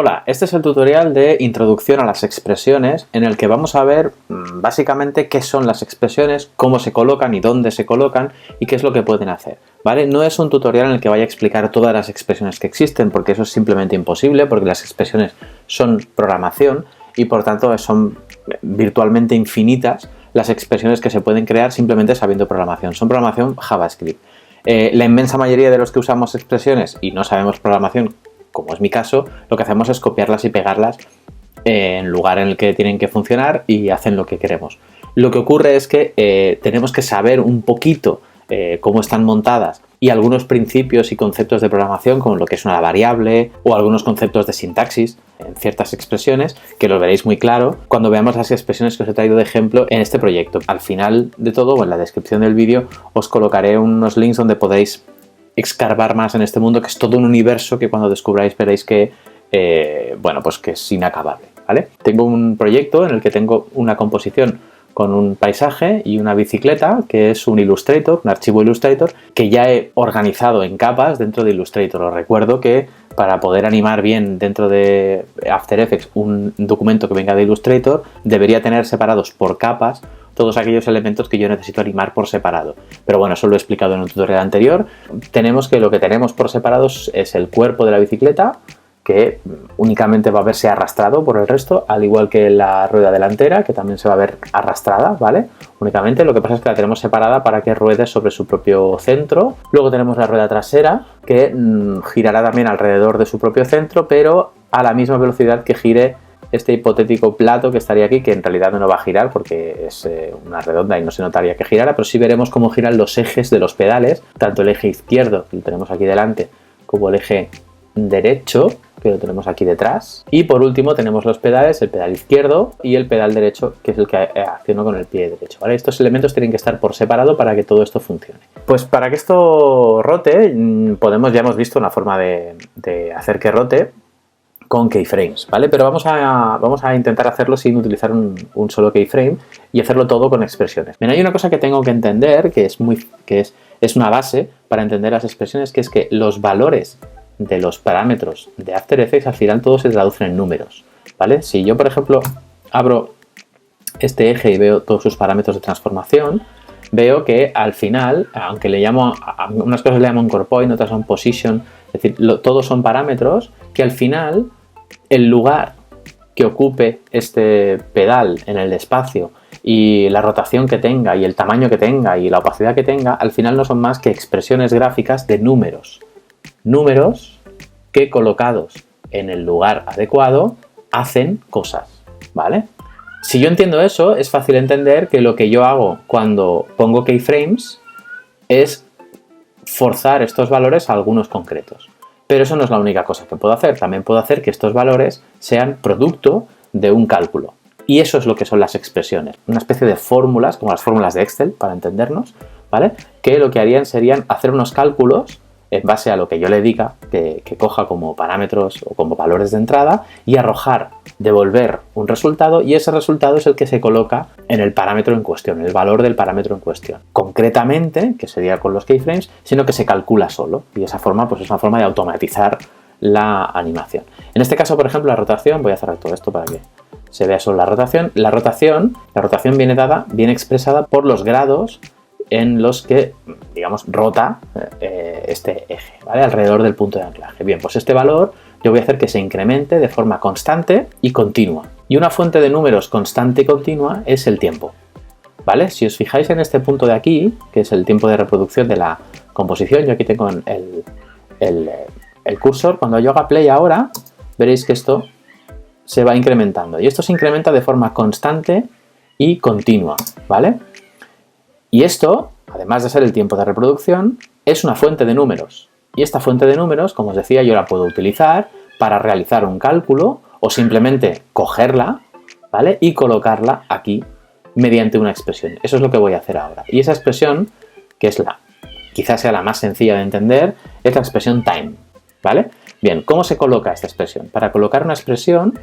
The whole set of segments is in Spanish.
Hola, este es el tutorial de introducción a las expresiones en el que vamos a ver básicamente qué son las expresiones, cómo se colocan y dónde se colocan y qué es lo que pueden hacer, ¿vale? No es un tutorial en el que vaya a explicar todas las expresiones que existen porque eso es simplemente imposible porque las expresiones son programación y por tanto son virtualmente infinitas las expresiones que se pueden crear simplemente sabiendo programación. Son programación JavaScript. La inmensa mayoría de los que usamos expresiones y no sabemos programación, como es mi caso, lo que hacemos es copiarlas y pegarlas en el lugar en el que tienen que funcionar y hacen lo que queremos. Lo que ocurre es que tenemos que saber un poquito cómo están montadas y algunos principios y conceptos de programación, como lo que es una variable o algunos conceptos de sintaxis en ciertas expresiones, que lo veréis muy claro cuando veamos las expresiones que os he traído de ejemplo en este proyecto. Al final de todo, o en la descripción del vídeo, os colocaré unos links donde podéis escarbar más en este mundo, que es todo un universo que cuando descubráis veréis que, pues que es inacabable, ¿vale? Tengo un proyecto en el que tengo una composición con un paisaje y una bicicleta, que es un Illustrator, un archivo Illustrator, que ya he organizado en capas dentro de Illustrator. Os recuerdo que para poder animar bien dentro de After Effects un documento que venga de Illustrator, debería tener separados por capas todos aquellos elementos que yo necesito animar por separado. Pero bueno, eso lo he explicado en un tutorial anterior. Tenemos que lo que tenemos por separados es el cuerpo de la bicicleta, que únicamente va a verse arrastrado por el resto, al igual que la rueda delantera, que también se va a ver arrastrada, ¿vale? Únicamente, lo que pasa es que la tenemos separada para que ruede sobre su propio centro. Luego tenemos la rueda trasera, que girará también alrededor de su propio centro, pero a la misma velocidad que gire este hipotético plato que estaría aquí, que en realidad no va a girar porque es una redonda y no se notaría que girara, pero sí veremos cómo giran los ejes de los pedales, tanto el eje izquierdo, que lo tenemos aquí delante, como el eje derecho, que lo tenemos aquí detrás. Y por último tenemos los pedales, el pedal izquierdo y el pedal derecho, que es el que acciono con el pie derecho, ¿vale? Estos elementos tienen que estar por separado para que todo esto funcione. Pues para que esto rote, ya hemos visto una forma de hacer que rote con keyframes, ¿vale? Pero vamos a intentar hacerlo sin utilizar un solo keyframe y hacerlo todo con expresiones. Bien, hay una cosa que tengo que entender, que es una base para entender las expresiones, que es que los valores de los parámetros de After Effects al final todos se traducen en números, ¿vale? Si yo, por ejemplo, abro este eje y veo todos sus parámetros de transformación, veo que al final, aunque le llamo a unas cosas le llamo anchor point, otras son position, es decir, todos son parámetros que al final el lugar que ocupe este pedal en el espacio y la rotación que tenga y el tamaño que tenga y la opacidad que tenga, al final no son más que expresiones gráficas de números. Números que colocados en el lugar adecuado hacen cosas, ¿vale? Si yo entiendo eso, es fácil entender que lo que yo hago cuando pongo keyframes es forzar estos valores a algunos concretos. Pero eso no es la única cosa que puedo hacer. También puedo hacer que estos valores sean producto de un cálculo. Y eso es lo que son las expresiones. Una especie de fórmulas, como las fórmulas de Excel, para entendernos, ¿vale? Que lo que harían serían hacer unos cálculos en base a lo que yo le diga, que coja como parámetros o como valores de entrada y devolver un resultado, y ese resultado es el que se coloca en el parámetro en cuestión, el valor del parámetro en cuestión. Concretamente, que sería con los keyframes, sino que se calcula solo, y esa forma pues es una forma de automatizar la animación. En este caso, por ejemplo, la rotación, voy a cerrar todo esto para que se vea solo la rotación. La rotación viene expresada por los grados en los que, digamos, rota este eje, ¿vale? Alrededor del punto de anclaje. Bien, pues este valor yo voy a hacer que se incremente de forma constante y continua. Y una fuente de números constante y continua es el tiempo, ¿vale? Si os fijáis en este punto de aquí, que es el tiempo de reproducción de la composición, yo aquí tengo el cursor, cuando yo haga play ahora, veréis que esto se va incrementando. Y esto se incrementa de forma constante y continua, ¿vale? Y esto, además de ser el tiempo de reproducción, es una fuente de números. Y esta fuente de números, como os decía, yo la puedo utilizar para realizar un cálculo o simplemente cogerla, ¿vale? Y colocarla aquí mediante una expresión. Eso es lo que voy a hacer ahora. Y esa expresión, que quizás sea la más sencilla de entender, es la expresión time, ¿vale? Bien, ¿cómo se coloca esta expresión? Para colocar una expresión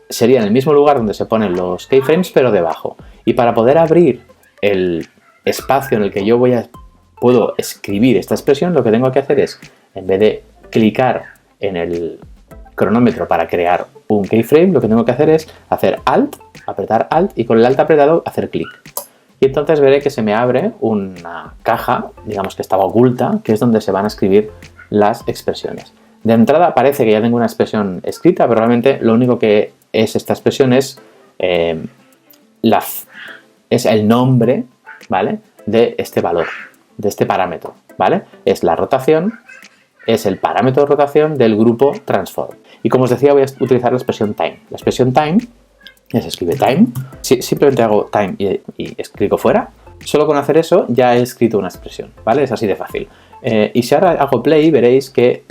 sería en el mismo lugar donde se ponen los keyframes, pero debajo. Y para poder abrir el espacio en el que yo puedo escribir esta expresión, lo que tengo que hacer es, en vez de clicar en el cronómetro para crear un keyframe, lo que tengo que hacer es hacer Alt, apretar Alt y con el Alt apretado hacer clic. Y entonces veré que se me abre una caja, digamos que estaba oculta, que es donde se van a escribir las expresiones. De entrada parece que ya tengo una expresión escrita, pero realmente lo único que es esta expresión es el nombre, ¿vale?, de este valor, de este parámetro, ¿vale? Es la rotación, es el parámetro de rotación del grupo transform. Y como os decía, voy a utilizar la expresión time. La expresión time se escribe time. Si simplemente hago time y clico fuera, solo con hacer eso ya he escrito una expresión, ¿vale? Es así de fácil. Y si ahora hago play, veréis que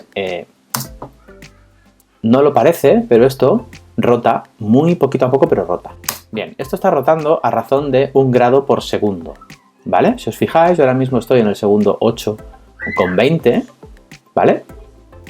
no lo parece, pero esto rota muy poquito a poco, pero rota. Bien, esto está rotando a razón de 1 grado por segundo, ¿vale? Si os fijáis, yo ahora mismo estoy en el segundo 8,20, ¿vale?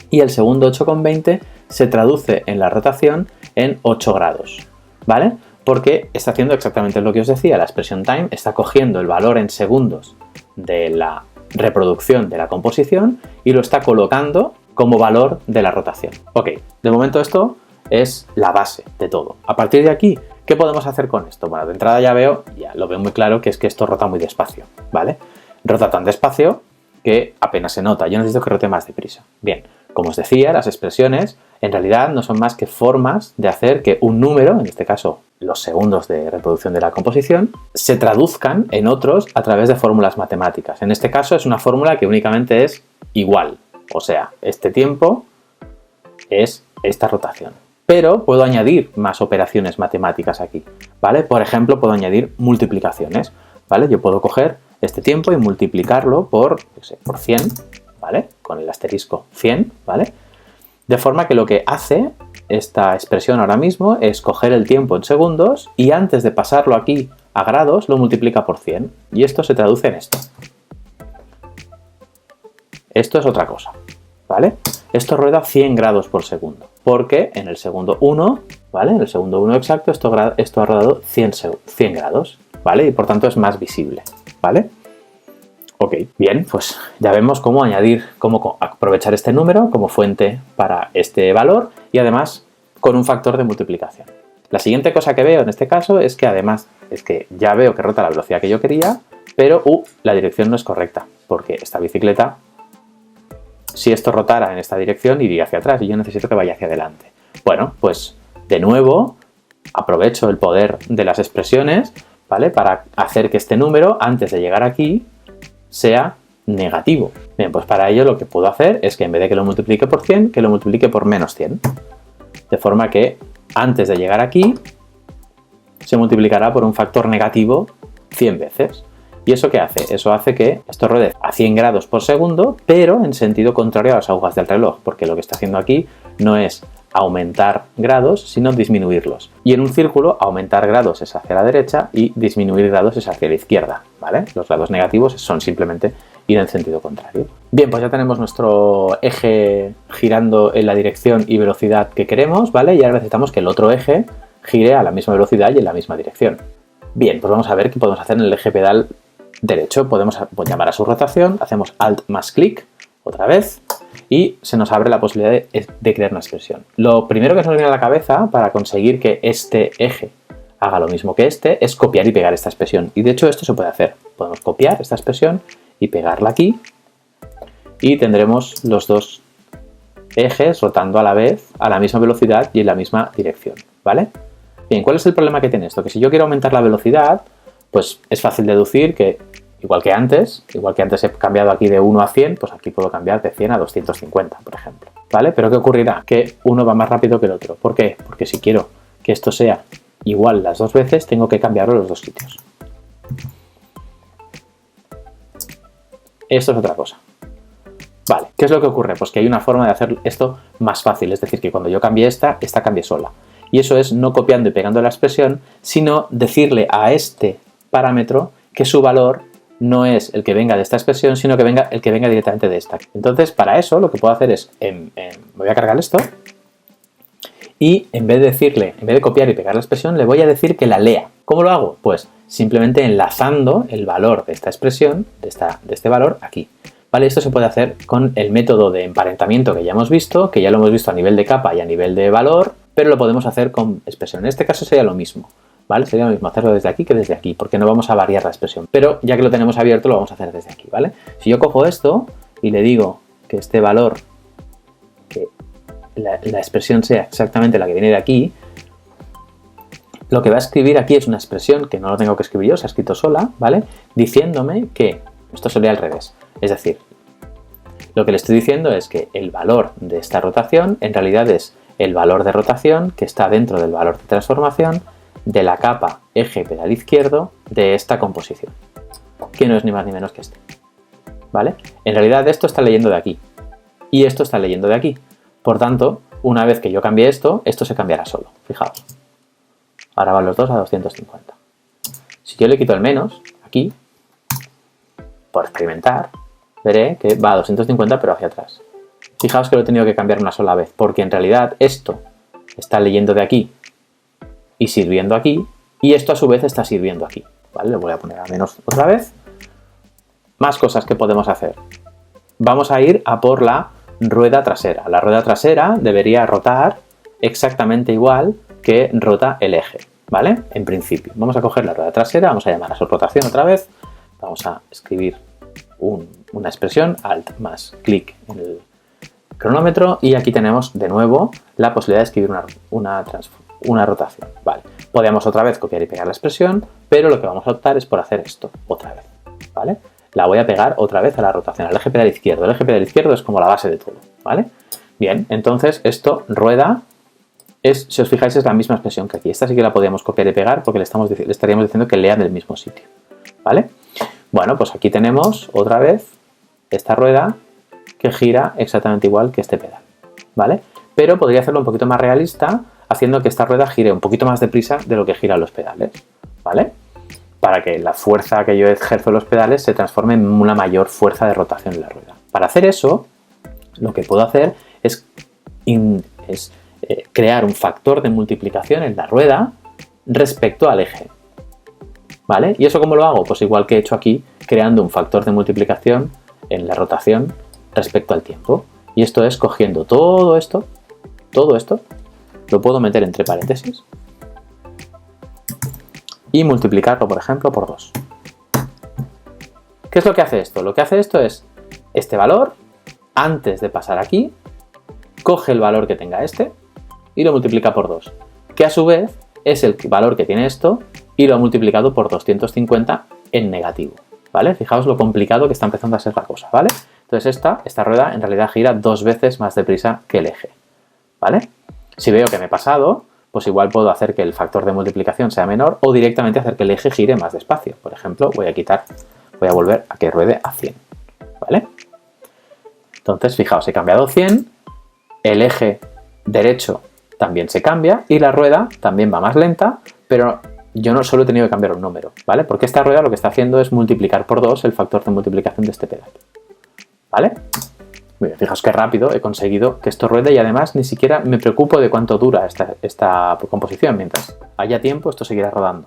Y el segundo 8,20 se traduce en la rotación en 8 grados, ¿vale? Porque está haciendo exactamente lo que os decía, la expresión time está cogiendo el valor en segundos de la reproducción de la composición y lo está colocando como valor de la rotación. Ok, de momento esto es la base de todo. A partir de aquí, ¿qué podemos hacer con esto? Bueno, de entrada ya lo veo muy claro, que es que esto rota muy despacio, ¿vale? Rota tan despacio que apenas se nota. Yo necesito que rote más deprisa. Bien, como os decía, las expresiones en realidad no son más que formas de hacer que un número, en este caso los segundos de reproducción de la composición, se traduzcan en otros a través de fórmulas matemáticas. En este caso es una fórmula que únicamente es igual. O sea, este tiempo es esta rotación. Pero puedo añadir más operaciones matemáticas aquí, ¿vale? Por ejemplo, puedo añadir multiplicaciones, ¿vale? Yo puedo coger este tiempo y multiplicarlo por 100, ¿vale? Con el asterisco 100, ¿vale? De forma que lo que hace esta expresión ahora mismo es coger el tiempo en segundos y antes de pasarlo aquí a grados lo multiplica por 100. Y esto se traduce en esto. Esto es otra cosa, ¿vale? Esto rueda 100 grados por segundo, porque en el segundo 1, ¿vale? En el segundo 1 exacto, esto ha rodado 100 grados, ¿vale? Y por tanto es más visible, ¿vale? Ok, bien, pues ya vemos cómo aprovechar este número como fuente para este valor y además con un factor de multiplicación. La siguiente cosa que veo en este caso es que además ya veo que rota la velocidad que yo quería, pero la dirección no es correcta, porque esta bicicleta, si esto rotara en esta dirección, iría hacia atrás y yo necesito que vaya hacia adelante. Bueno, pues de nuevo aprovecho el poder de las expresiones, ¿vale? Para hacer que este número, antes de llegar aquí, sea negativo. Bien, pues para ello lo que puedo hacer es que en vez de que lo multiplique por 100, que lo multiplique por menos 100. De forma que antes de llegar aquí, se multiplicará por un factor negativo 100 veces. ¿Y eso qué hace? Eso hace que esto ruede a 100 grados por segundo, pero en sentido contrario a las agujas del reloj, porque lo que está haciendo aquí no es aumentar grados, sino disminuirlos. Y en un círculo, aumentar grados es hacia la derecha y disminuir grados es hacia la izquierda, ¿vale? Los grados negativos son simplemente ir en sentido contrario. Bien, pues ya tenemos nuestro eje girando en la dirección y velocidad que queremos, ¿vale? Y ahora necesitamos que el otro eje gire a la misma velocidad y en la misma dirección. Bien, pues vamos a ver qué podemos hacer en el eje pedal derecho. Podemos llamar a su rotación, hacemos Alt más clic otra vez y se nos abre la posibilidad de crear una expresión. Lo primero que se nos viene a la cabeza para conseguir que este eje haga lo mismo que este es copiar y pegar esta expresión. Y de hecho esto se puede hacer. Podemos copiar esta expresión y pegarla aquí y tendremos los dos ejes rotando a la vez a la misma velocidad y en la misma dirección, ¿vale? Bien, ¿cuál es el problema que tiene esto? Que si yo quiero aumentar la velocidad, pues es fácil deducir que igual que antes he cambiado aquí de 1 a 100, pues aquí puedo cambiar de 100 a 250, por ejemplo, ¿vale? Pero ¿qué ocurrirá? Que uno va más rápido que el otro. ¿Por qué? Porque si quiero que esto sea igual las dos veces, tengo que cambiarlo en los dos sitios. Esto es otra cosa. Vale, ¿qué es lo que ocurre? Pues que hay una forma de hacer esto más fácil, es decir, que cuando yo cambie esta cambie sola. Y eso es no copiando y pegando la expresión, sino decirle a este parámetro que su valor no es el que venga de esta expresión, sino que el que venga directamente de esta. Entonces, para eso lo que puedo hacer es, voy a cargar esto y en vez de copiar y pegar la expresión, le voy a decir que la lea. ¿Cómo lo hago? Pues simplemente enlazando el valor de esta expresión, de este valor, aquí. ¿Vale? Esto se puede hacer con el método de emparentamiento que ya hemos visto, que ya lo hemos visto a nivel de capa y a nivel de valor, pero lo podemos hacer con expresión. En este caso sería lo mismo, ¿vale? Sería lo mismo hacerlo desde aquí que desde aquí, porque no vamos a variar la expresión. Pero ya que lo tenemos abierto, lo vamos a hacer desde aquí, ¿vale? Si yo cojo esto y le digo que este valor, que la expresión sea exactamente la que viene de aquí, lo que va a escribir aquí es una expresión que no lo tengo que escribir yo, se ha escrito sola, ¿vale? Diciéndome que esto sería al revés. Es decir, lo que le estoy diciendo es que el valor de esta rotación en realidad es el valor de rotación que está dentro del valor de transformación de la capa eje pedal izquierdo de esta composición, que no es ni más ni menos que este, ¿vale? En realidad esto está leyendo de aquí y esto está leyendo de aquí. Por tanto, una vez que yo cambie esto, esto se cambiará solo. Fijaos. Ahora van los dos a 250. Si yo le quito el menos aquí, por experimentar, veré que va a 250 pero hacia atrás. Fijaos que lo he tenido que cambiar una sola vez, porque en realidad esto está leyendo de aquí y sirviendo aquí, y esto a su vez está sirviendo aquí. ¿Vale? Le voy a poner a menos otra vez. Más cosas que podemos hacer. Vamos a ir a por la rueda trasera. La rueda trasera debería rotar exactamente igual que rota el eje, ¿vale? En principio. Vamos a coger la rueda trasera, vamos a llamar a su rotación otra vez, vamos a escribir una expresión, alt más clic en el cronómetro, y aquí tenemos de nuevo la posibilidad de escribir una rotación, ¿vale? Podemos otra vez copiar y pegar la expresión, pero lo que vamos a optar es por hacer esto otra vez, ¿vale? La voy a pegar otra vez a la rotación, al eje pedal izquierdo. El eje pedal izquierdo es como la base de todo, ¿vale? Bien, entonces esto rueda. Si os fijáis, es la misma expresión que aquí. Esta sí que la podríamos copiar y pegar porque le estaríamos diciendo que lea del mismo sitio, ¿vale? Bueno, pues aquí tenemos otra vez esta rueda que gira exactamente igual que este pedal, ¿vale? Pero podría hacerlo un poquito más realista haciendo que esta rueda gire un poquito más deprisa de lo que giran los pedales, ¿vale? Para que la fuerza que yo ejerzo en los pedales se transforme en una mayor fuerza de rotación en la rueda. Para hacer eso, lo que puedo hacer es crear un factor de multiplicación en la rueda respecto al eje, ¿vale? ¿Y eso cómo lo hago? Pues igual que he hecho aquí, creando un factor de multiplicación en la rotación respecto al tiempo. Y esto es cogiendo todo esto, lo puedo meter entre paréntesis y multiplicarlo, por ejemplo, por 2. ¿Qué es lo que hace esto? Lo que hace esto es este valor, antes de pasar aquí, coge el valor que tenga este y lo multiplica por 2, que a su vez es el valor que tiene esto y lo ha multiplicado por 250 en negativo, ¿vale? Fijaos lo complicado que está empezando a ser la cosa, ¿vale? Entonces esta rueda en realidad gira 2 veces más deprisa que el eje, ¿vale? Si veo que me he pasado, pues igual puedo hacer que el factor de multiplicación sea menor o directamente hacer que el eje gire más despacio. Por ejemplo, voy a volver a que ruede a 100, ¿vale? Entonces, fijaos, he cambiado 100, el eje derecho también se cambia y la rueda también va más lenta, pero yo no solo he tenido que cambiar un número, ¿vale? Porque esta rueda lo que está haciendo es multiplicar por 2 el factor de multiplicación de este pedal, ¿vale? Muy bien, fijaos qué rápido he conseguido que esto ruede y además ni siquiera me preocupo de cuánto dura esta composición. Mientras haya tiempo, esto seguirá rodando.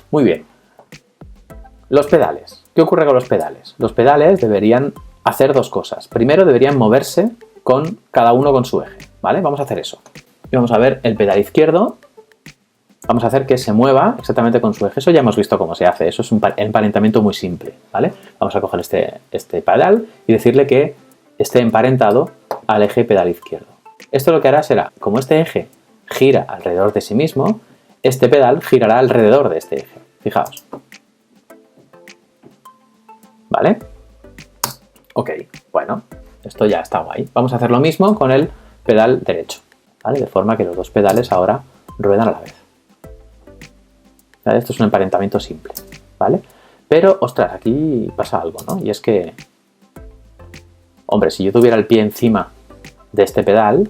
Muy bien. Los pedales. ¿Qué ocurre con los pedales? Los pedales deberían hacer dos cosas. Primero, deberían moverse cada uno con su eje, ¿vale? Vamos a hacer eso. Y vamos a ver el pedal izquierdo. Vamos a hacer que se mueva exactamente con su eje. Eso ya hemos visto cómo se hace. Eso es un emparentamiento muy simple, ¿vale? Vamos a coger este pedal y decirle que esté emparentado al eje pedal izquierdo. Esto lo que hará será, como este eje gira alrededor de sí mismo, este pedal girará alrededor de este eje. Fijaos. ¿Vale? Ok, bueno, esto ya está guay. Vamos a hacer lo mismo con el pedal derecho, ¿vale? De forma que los dos pedales ahora ruedan a la vez. ¿Vale? Esto es un emparentamiento simple, ¿vale? Pero, ostras, aquí pasa algo, ¿no? Y es que, hombre, si yo tuviera el pie encima de este pedal,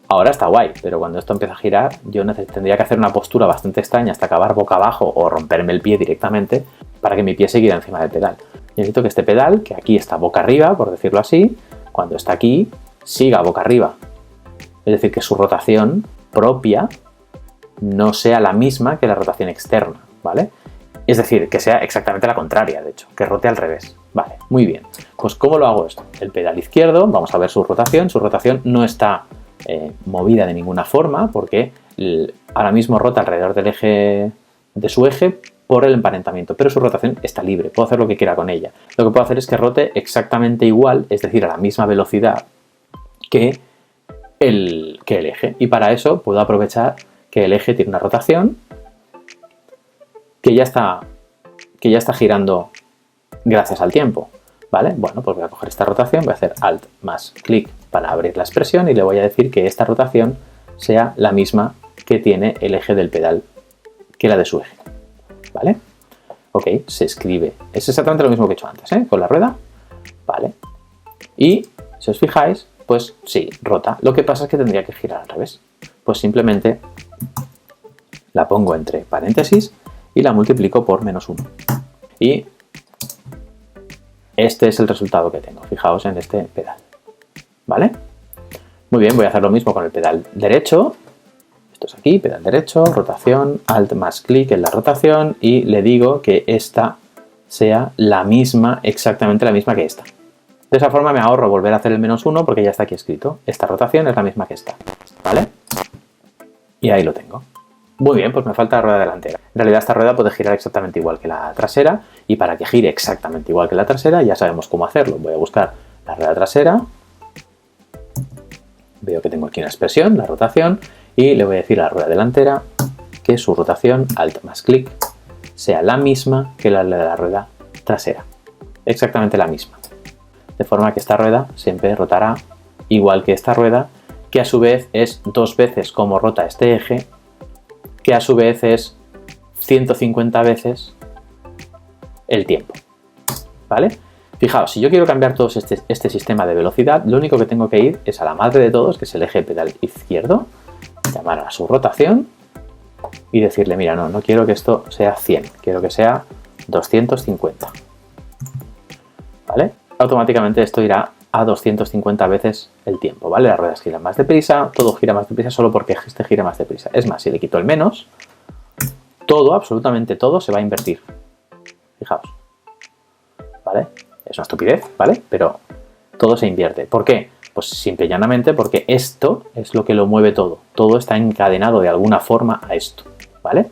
ahora está guay, pero cuando esto empieza a girar, yo tendría que hacer una postura bastante extraña hasta acabar boca abajo o romperme el pie directamente para que mi pie siguiera encima del pedal. Necesito que este pedal, que aquí está boca arriba, por decirlo así, cuando está aquí, siga boca arriba. Es decir, que su rotación propia no sea la misma que la rotación externa, ¿vale? Es decir, que sea exactamente la contraria, de hecho, que rote al revés. Vale, muy bien. Pues ¿cómo lo hago esto? El pedal izquierdo, vamos a ver su rotación. Su rotación no está movida de ninguna forma porque ahora mismo rota alrededor del eje, de su eje, por el emparentamiento, pero su rotación está libre, puedo hacer lo que quiera con ella. Lo que puedo hacer es que rote exactamente igual, es decir, a la misma velocidad que el eje. Y para eso puedo aprovechar que el eje tiene una rotación que ya está girando gracias al tiempo, ¿vale? Bueno, pues voy a coger esta rotación, voy a hacer Alt más clic para abrir la expresión y le voy a decir que esta rotación sea la misma que tiene el eje del pedal que la de su eje, ¿vale? Ok, se escribe. Es exactamente lo mismo que he hecho antes, ¿eh? Con la rueda, ¿vale? Y, si os fijáis, pues sí, rota. Lo que pasa es que tendría que girar al revés. Pues simplemente la pongo entre paréntesis y la multiplico por -1. Y este es el resultado que tengo. Fijaos en este pedal, ¿vale? Muy bien, voy a hacer lo mismo con el pedal derecho. Esto es aquí, pedal derecho, rotación, Alt más clic en la rotación y le digo que esta sea la misma, exactamente la misma que esta. De esa forma me ahorro volver a hacer el -1 porque ya está aquí escrito. Esta rotación es la misma que esta, ¿vale? Y ahí lo tengo. Muy bien, pues me falta la rueda delantera. En realidad esta rueda puede girar exactamente igual que la trasera y para que gire exactamente igual que la trasera ya sabemos cómo hacerlo. Voy a buscar la rueda trasera, veo que tengo aquí una expresión, la rotación, y le voy a decir a la rueda delantera que su rotación, Alt más clic, sea la misma que la de la rueda trasera. Exactamente la misma. De forma que esta rueda siempre rotará igual que esta rueda, que a su vez es 2 veces como rota este eje, que a su vez es 150 veces el tiempo, ¿vale? Fijaos, si yo quiero cambiar todo este sistema de velocidad, lo único que tengo que ir es a la madre de todos, que es el eje pedal izquierdo, llamar a su rotación y decirle, mira, no quiero que esto sea 100, quiero que sea 250, ¿vale? Automáticamente esto irá a 250 veces el tiempo, ¿vale? Las ruedas giran más deprisa, todo gira más deprisa solo porque este gira más deprisa. Es más, si le quito el menos, todo, absolutamente todo, se va a invertir. Fijaos, ¿vale? Es una estupidez, ¿vale? Pero todo se invierte. ¿Por qué? Pues simple y llanamente porque esto es lo que lo mueve todo. Todo está encadenado de alguna forma a esto, ¿vale?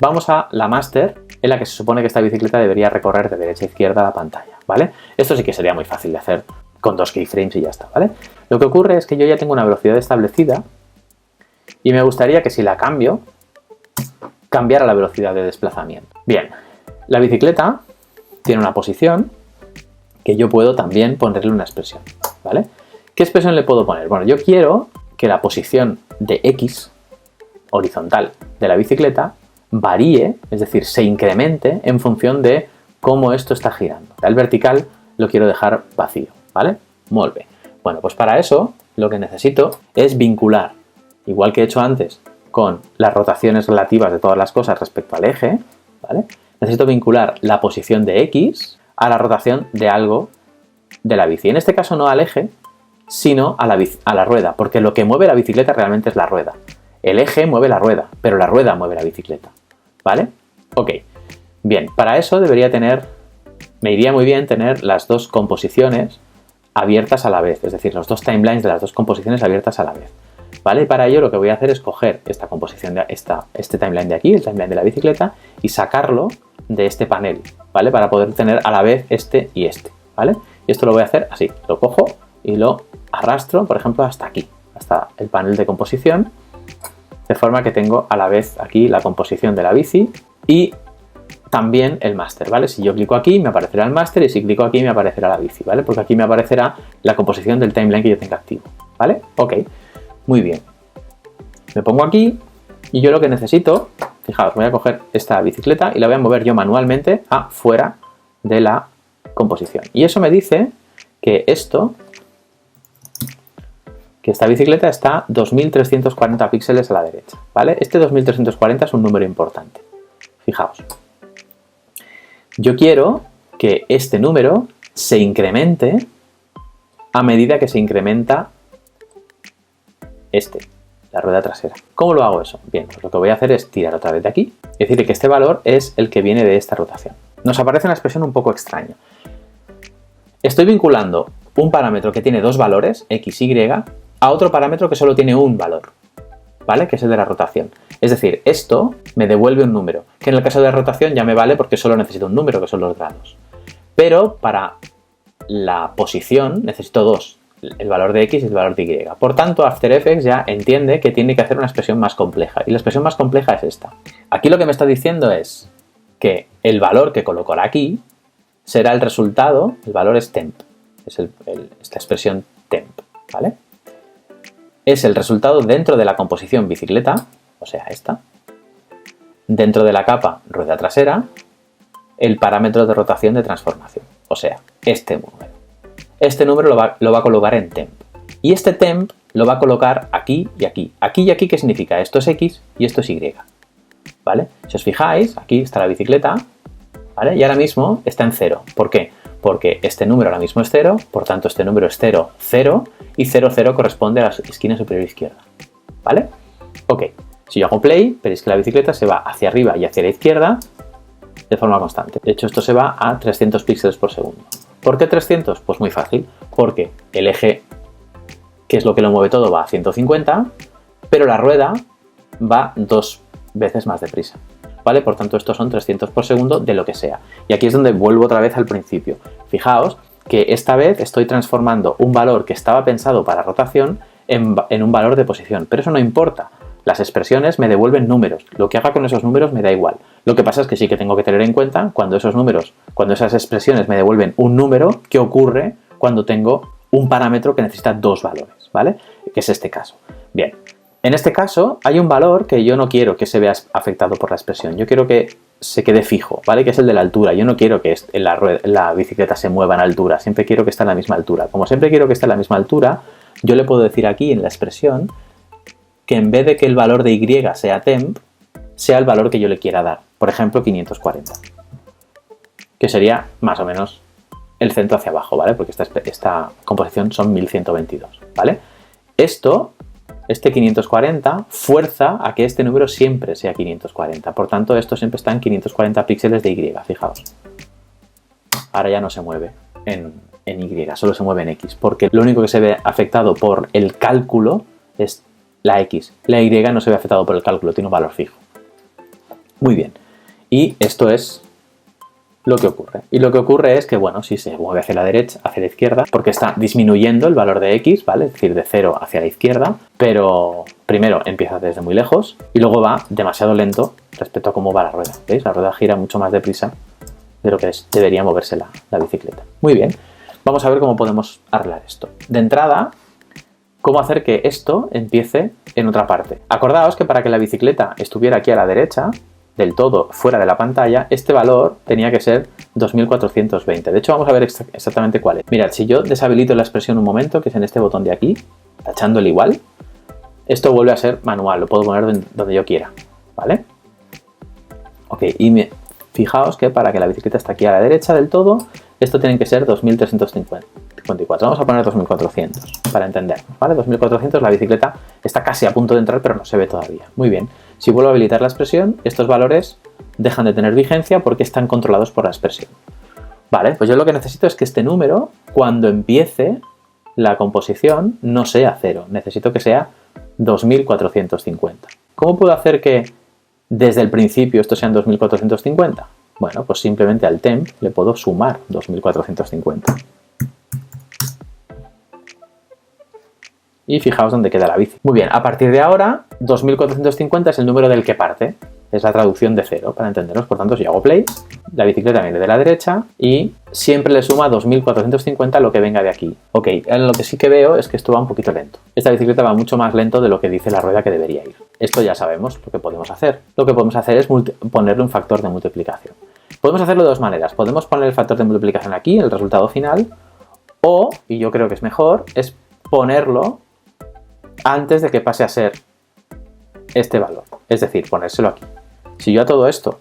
Vamos a la máster, en la que se supone que esta bicicleta debería recorrer de derecha a izquierda la pantalla, ¿vale? Esto sí que sería muy fácil de hacer con 2 keyframes y ya está, ¿vale? Lo que ocurre es que yo ya tengo una velocidad establecida y me gustaría que si la cambio, cambiara la velocidad de desplazamiento. Bien, la bicicleta tiene una posición que yo puedo también ponerle una expresión, ¿vale? ¿Qué expresión le puedo poner? Bueno, yo quiero que la posición de X horizontal de la bicicleta varíe, es decir, se incremente en función de cómo esto está girando. El vertical lo quiero dejar vacío, ¿vale? Molt bé. Bueno, pues para eso lo que necesito es vincular, igual que he hecho antes con las rotaciones relativas de todas las cosas respecto al eje, ¿vale? Necesito vincular la posición de X a la rotación de algo de la bici. En este caso no al eje, sino a la rueda, porque lo que mueve la bicicleta realmente es la rueda. El eje mueve la rueda, pero la rueda mueve la bicicleta, ¿vale? Ok, bien, para eso me iría muy bien tener las dos composiciones abiertas a la vez, es decir, los dos timelines de las dos composiciones abiertas a la vez, ¿vale? Para ello lo que voy a hacer es coger esta composición de este timeline de aquí, el timeline de la bicicleta, y sacarlo de este panel, ¿vale? Para poder tener a la vez este y este, ¿vale? Y esto lo voy a hacer así, lo cojo y lo arrastro, por ejemplo, hasta aquí, hasta el panel de composición, de forma que tengo a la vez aquí la composición de la bici y también el máster, ¿vale? Si yo clico aquí me aparecerá el máster y si clico aquí me aparecerá la bici, ¿vale? Porque aquí me aparecerá la composición del timeline que yo tenga activo, ¿vale? Ok, muy bien. Me pongo aquí y yo lo que necesito, fijaos, voy a coger esta bicicleta y la voy a mover yo manualmente a fuera de la composición. Y eso me dice que esta bicicleta está 2340 píxeles a la derecha, ¿vale? Este 2340 es un número importante. Fijaos. Yo quiero que este número se incremente a medida que se incrementa la rueda trasera. ¿Cómo lo hago eso? Bien, pues lo que voy a hacer es tirar otra vez de aquí y decirle que este valor es el que viene de esta rotación. Nos aparece una expresión un poco extraña. Estoy vinculando un parámetro que tiene dos valores, x, y, a otro parámetro que solo tiene un valor, ¿vale? Que es el de la rotación. Es decir, esto me devuelve un número, que en el caso de la rotación ya me vale porque solo necesito un número, que son los grados. Pero para la posición necesito dos, el valor de x y el valor de y. Por tanto, After Effects ya entiende que tiene que hacer una expresión más compleja. Y la expresión más compleja es esta. Aquí lo que me está diciendo es que el valor que colocará aquí será el resultado, el valor es temp, es esta expresión temp, ¿vale? Es el resultado dentro de la composición bicicleta, o sea, esta, dentro de la capa rueda trasera, el parámetro de rotación de transformación, o sea, este número. Este número lo va a colocar en temp. Y este temp lo va a colocar aquí y aquí. Aquí y aquí, ¿qué significa? Esto es x y esto es y, ¿vale? Si os fijáis, aquí está la bicicleta, ¿vale? Y ahora mismo está en 0. ¿Por qué? Porque este número ahora mismo es 0, por tanto este número es 0, 0, y 0, 0 corresponde a la esquina superior izquierda, ¿vale? Ok, si yo hago play, veréis que la bicicleta se va hacia arriba y hacia la izquierda de forma constante. De hecho, esto se va a 300 píxeles por segundo. ¿Por qué 300? Pues muy fácil, porque el eje, que es lo que lo mueve todo, va a 150, pero la rueda va 2 veces más deprisa, ¿vale? Por tanto, estos son 300 por segundo de lo que sea. Y aquí es donde vuelvo otra vez al principio. Fijaos que esta vez estoy transformando un valor que estaba pensado para rotación en un valor de posición, pero eso no importa. Las expresiones me devuelven números. Lo que haga con esos números me da igual. Lo que pasa es que sí que tengo que tener en cuenta cuando esos números, cuando esas expresiones me devuelven un número, ¿qué ocurre cuando tengo un parámetro que necesita dos valores, ¿vale? Que es este caso. Bien, en este caso hay un valor que yo no quiero que se vea afectado por la expresión. Yo quiero que se quede fijo, ¿vale? Que es el de la altura. Yo no quiero que la bicicleta se mueva en altura. Siempre quiero que esté en la misma altura. Como siempre quiero que esté en la misma altura, yo le puedo decir aquí en la expresión que en vez de que el valor de y sea temp, sea el valor que yo le quiera dar. Por ejemplo, 540. Que sería más o menos el centro hacia abajo, ¿vale? Porque esta composición son 1122, ¿vale? Este 540 fuerza a que este número siempre sea 540. Por tanto, esto siempre está en 540 píxeles de y, fijaos. Ahora ya no se mueve en y, solo se mueve en x, porque lo único que se ve afectado por el cálculo es la x. La y no se ve afectado por el cálculo, tiene un valor fijo. Muy bien. Y esto es lo que ocurre. Y lo que ocurre es que, bueno, si se mueve hacia la derecha, hacia la izquierda, porque está disminuyendo el valor de x, ¿vale? Es decir, de 0 hacia la izquierda, pero primero empieza desde muy lejos y luego va demasiado lento respecto a cómo va la rueda. ¿Veis? La rueda gira mucho más deprisa de lo que debería moverse la bicicleta. Muy bien. Vamos a ver cómo podemos arreglar esto. De entrada, cómo hacer que esto empiece en otra parte. Acordaos que para que la bicicleta estuviera aquí a la derecha, del todo fuera de la pantalla, este valor tenía que ser 2420. De hecho, vamos a ver exactamente cuál es. Mirad, si yo deshabilito la expresión un momento, que es en este botón de aquí, tachando el igual, esto vuelve a ser manual, lo puedo poner donde yo quiera, ¿vale? Ok, y fijaos que para que la bicicleta esté aquí a la derecha del todo, esto tiene que ser 2354. Vamos a poner 2400 para entendernos, ¿vale? 2400, la bicicleta está casi a punto de entrar, pero no se ve todavía. Muy bien. Si vuelvo a habilitar la expresión, estos valores dejan de tener vigencia porque están controlados por la expresión. Vale, pues yo lo que necesito es que este número, cuando empiece la composición, no sea 0. Necesito que sea 2450. ¿Cómo puedo hacer que desde el principio esto sean 2450? Bueno, pues simplemente al temp le puedo sumar 2450. Y fijaos dónde queda la bici. Muy bien, a partir de ahora, 2450 es el número del que parte. Es la traducción de 0, para entendernos. Por tanto, si hago play, la bicicleta viene de la derecha y siempre le suma 2450 lo que venga de aquí. Ok, lo que sí que veo es que esto va un poquito lento. Esta bicicleta va mucho más lento de lo que dice la rueda que debería ir. Esto ya sabemos lo que podemos hacer. Lo que podemos hacer es ponerle un factor de multiplicación. Podemos hacerlo de dos maneras. Podemos poner el factor de multiplicación aquí, en el resultado final, o, y yo creo que es mejor, es ponerlo antes de que pase a ser este valor, es decir, ponérselo aquí. Si yo a todo esto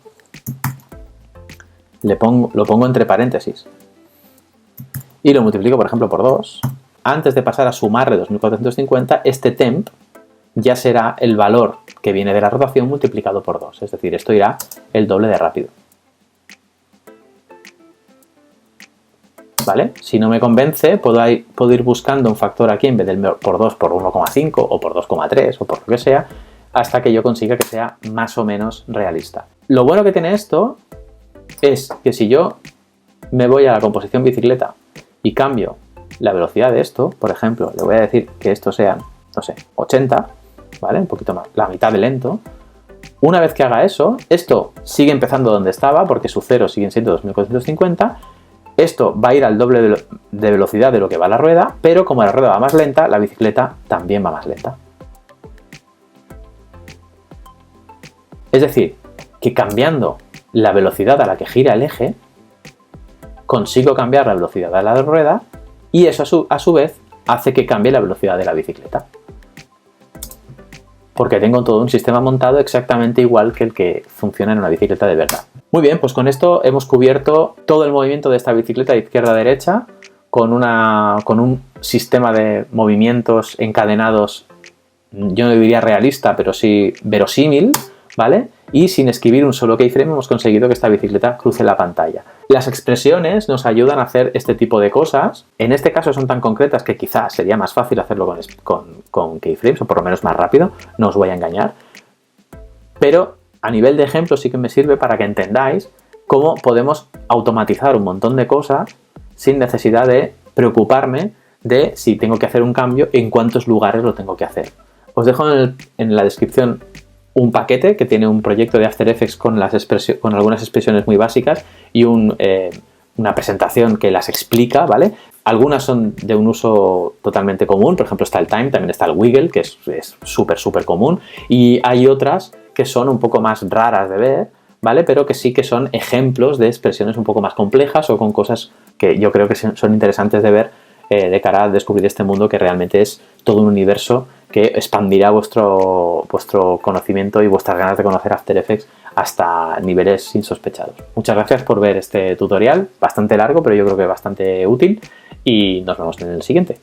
lo pongo entre paréntesis y lo multiplico, por ejemplo, por 2, antes de pasar a sumarle 2450, este temp ya será el valor que viene de la rotación multiplicado por 2. Es decir, esto irá el doble de rápido. ¿Vale? Si no me convence, puedo ir buscando un factor aquí en vez del por 2 por 1,5 o por 2,3 o por lo que sea, hasta que yo consiga que sea más o menos realista. Lo bueno que tiene esto es que si yo me voy a la composición bicicleta y cambio la velocidad de esto, por ejemplo, le voy a decir que esto sean, no sé, 80, ¿vale? Un poquito más, la mitad de lento. Una vez que haga eso, esto sigue empezando donde estaba porque su cero siguen siendo 2450. Esto va a ir al doble de velocidad de lo que va la rueda, pero como la rueda va más lenta, la bicicleta también va más lenta. Es decir, que cambiando la velocidad a la que gira el eje, consigo cambiar la velocidad de la rueda y eso a su vez hace que cambie la velocidad de la bicicleta. Porque tengo todo un sistema montado exactamente igual que el que funciona en una bicicleta de verdad. Muy bien, pues con esto hemos cubierto todo el movimiento de esta bicicleta de izquierda a derecha con un sistema de movimientos encadenados, yo no diría realista, pero sí verosímil, ¿vale? Y sin escribir un solo keyframe hemos conseguido que esta bicicleta cruce la pantalla. Las expresiones nos ayudan a hacer este tipo de cosas. En este caso son tan concretas que quizás sería más fácil hacerlo con keyframes, o por lo menos más rápido, no os voy a engañar. Pero a nivel de ejemplo sí que me sirve para que entendáis cómo podemos automatizar un montón de cosas sin necesidad de preocuparme de si tengo que hacer un cambio, en cuántos lugares lo tengo que hacer. Os dejo en la descripción un paquete que tiene un proyecto de After Effects con algunas expresiones muy básicas y una presentación que las explica, ¿vale? Algunas son de un uso totalmente común, por ejemplo está el time, también está el wiggle, que es súper común, y hay otras que son un poco más raras de ver, ¿vale? Pero que sí que son ejemplos de expresiones un poco más complejas o con cosas que yo creo que son interesantes de ver de cara a descubrir este mundo que realmente es todo un universo que expandirá vuestro conocimiento y vuestras ganas de conocer After Effects hasta niveles insospechados. Muchas gracias por ver este tutorial, bastante largo, pero yo creo que bastante útil, y nos vemos en el siguiente.